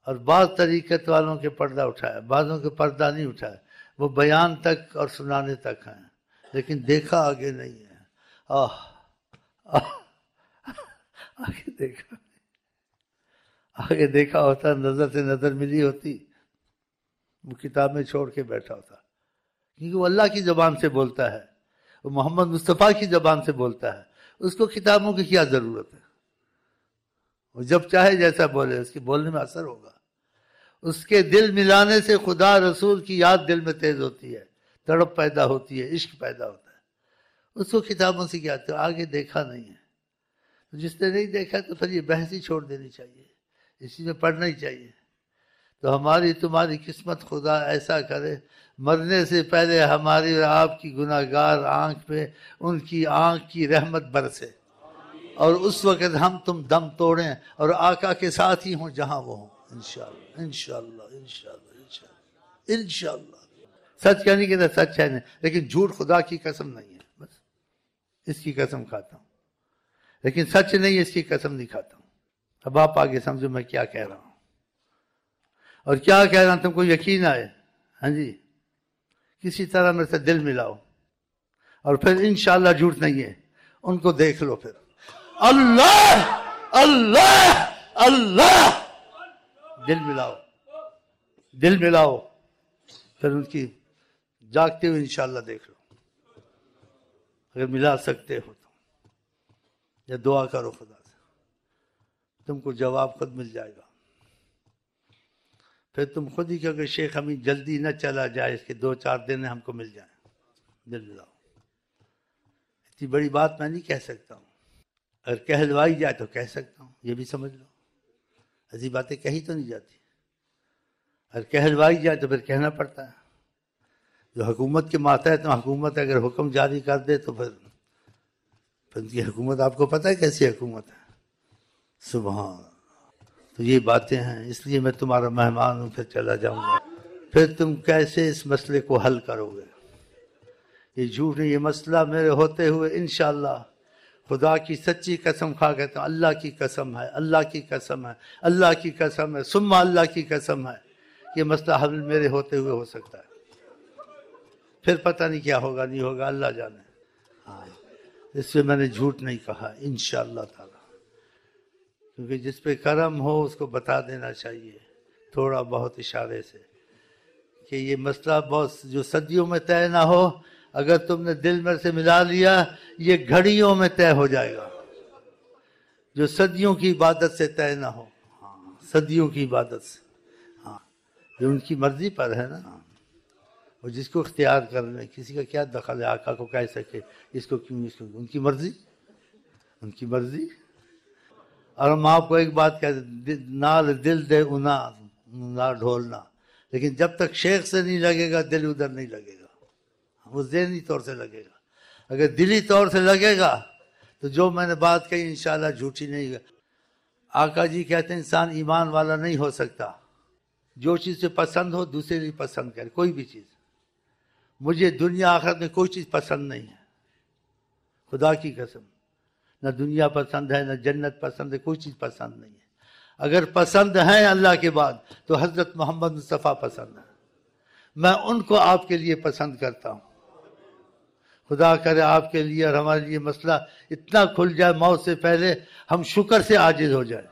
اور بعض طریقت والوں کے پردہ اٹھایا، بعضوں کے پردہ نہیں اٹھایا، وہ بیان تک اور سنانے تک ہیں، لیکن دیکھا آگے نہیں ہے۔ آگے دیکھا، آگے دیکھا ہوتا، نظر سے نظر ملی ہوتی، وہ کتابیں چھوڑ کے بیٹھا ہوتا، کیونکہ وہ اللہ کی زبان سے بولتا ہے، وہ محمد مصطفیٰ کی زبان سے بولتا ہے، اس کو کتابوں کی کیا ضرورت ہے؟ وہ جب چاہے جیسا بولے، اس کے بولنے میں اثر ہوگا۔ اس کے دل ملانے سے خدا رسول کی یاد دل میں تیز ہوتی ہے، تڑپ پیدا ہوتی ہے، عشق پیدا ہوتا ہے۔ اس کو کتابوں سے کیا آگے دیکھا نہیں ہے۔ جس نے نہیں دیکھا تو پھر یہ بحث ہی چھوڑ دینی چاہیے، اسی میں پڑھنا ہی چاہیے۔ تو ہماری تمہاری قسمت خدا ایسا کرے، مرنے سے پہلے ہماری اور آپ کی گناہگار آنکھ پہ ان کی آنکھ کی رحمت برسے، اور اس وقت ہم تم دم توڑیں اور آقا کے ساتھ ہی ہوں جہاں وہ ہوں، انشاءاللہ انشاءاللہ انشاءاللہ انشاءاللہ انشاءاللہ۔ سچ کہنے کے تو سچ ہے نہیں، لیکن جھوٹ خدا کی قسم نہیں ہے، بس اس کی قسم کھاتا ہوں، لیکن سچ نہیں، اس کی قسم نہیں کھاتا ہوں۔ اب آپ آگے سمجھو میں کیا کہہ رہا ہوں اور کیا کہہ رہا ہوں، تم کو یقین آئے؟ ہاں جی، کسی طرح میرے سے دل ملاؤ، اور پھر انشاءاللہ جھوٹ نہیں ہے، ان کو دیکھ لو، پھر اللہ اللہ اللہ، دل ملاؤ، دل ملاؤ، پھر ان کی جاگتے ہوئے انشاءاللہ دیکھ لو، اگر ملا سکتے ہو تو، یا دعا کرو خدا سے، تم کو جواب خود مل جائے گا۔ پھر تم خود ہی کہو کہ شیخ ہمیں جلدی نہ چلا جائے، اس کے 2-4 دن ہم کو مل جائیں، دل ملاؤ۔ اتنی بڑی بات میں نہیں کہہ سکتا ہوں، اگر کہلوائی جائے تو کہہ سکتا ہوں، یہ بھی سمجھ لو، ایسی باتیں کہی تو نہیں جاتی، اگر کہلوائی جائے تو پھر کہنا پڑتا ہے۔ جو حکومت کے ماتحت حکومت اگر حکم جاری کر دے تو پھر ان کی حکومت آپ کو پتہ ہے کیسی حکومت ہے، سبحان۔ تو یہ باتیں ہیں، اس لیے میں تمہارا مہمان ہوں، پھر چلا جاؤں گا۔ پھر تم کیسے اس مسئلے کو حل کرو گے؟ یہ جھوٹ نہیں، یہ مسئلہ میرے ہوتے ہوئے انشاءاللہ، خدا کی سچی قسم کھا کہتا ہوں، اللہ کی قسم ہے، اللہ کی قسم ہے، اللہ کی قسم ہے، ثم اللہ کی قسم ہے، یہ مسئلہ حل میرے ہوتے ہوئے ہو سکتا ہے۔ پھر پتہ نہیں کیا ہوگا، نہیں ہوگا، اللہ جانے۔ ہاں، اس سے میں نے جھوٹ نہیں کہا انشاءاللہ تعالی، کیونکہ جس پہ کرم ہو اس کو بتا دینا چاہیے تھوڑا بہت اشارے سے، کہ یہ مسئلہ بہت جو صدیوں میں طے نہ ہو، اگر تم نے دل میں سے ملا لیا یہ گھڑیوں میں طے ہو جائے گا۔ جو صدیوں کی عبادت سے طے نہ ہو، صدیوں کی عبادت سے، ہاں، جو ان کی مرضی پر ہے نا، وہ جس کو اختیار کر لیں، کسی کا کیا دخل ہے آقا کو کہہ سکے اس کو کیوں، اس کو، ان کی مرضی، ان کی مرضی۔ اور ہم آپ کو ایک بات کہتے، نال دل دے انا نہ ڈھولنا، لیکن جب تک شیخ سے نہیں لگے گا دل ادھر نہیں لگے گا، وہ ذہنی طور سے لگے گا۔ اگر دلی طور سے لگے گا تو جو میں نے بات کہی انشاءاللہ جھوٹی نہیں ہے۔ آقا جی کہتے ہیں انسان ایمان والا نہیں ہو سکتا، جو چیز سے پسند ہو دوسرے لیے پسند کرے، کوئی بھی چیز۔ مجھے دنیا آخرت میں کوئی چیز پسند نہیں ہے، خدا کی قسم، نہ دنیا پسند ہے، نہ جنت پسند ہے، کوئی چیز پسند نہیں ہے۔ اگر پسند ہیں اللہ کے بعد تو حضرت محمد مصطفیٰ پسند ہے، میں ان کو آپ کے لیے پسند کرتا ہوں۔ خدا کرے آپ کے لیے اور ہمارے لیے مسئلہ اتنا کھل جائے موت سے پہلے، ہم شکر سے عاجز ہو جائیں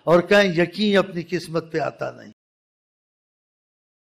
اور کہیں یقین اپنی قسمت پہ آتا نہیں۔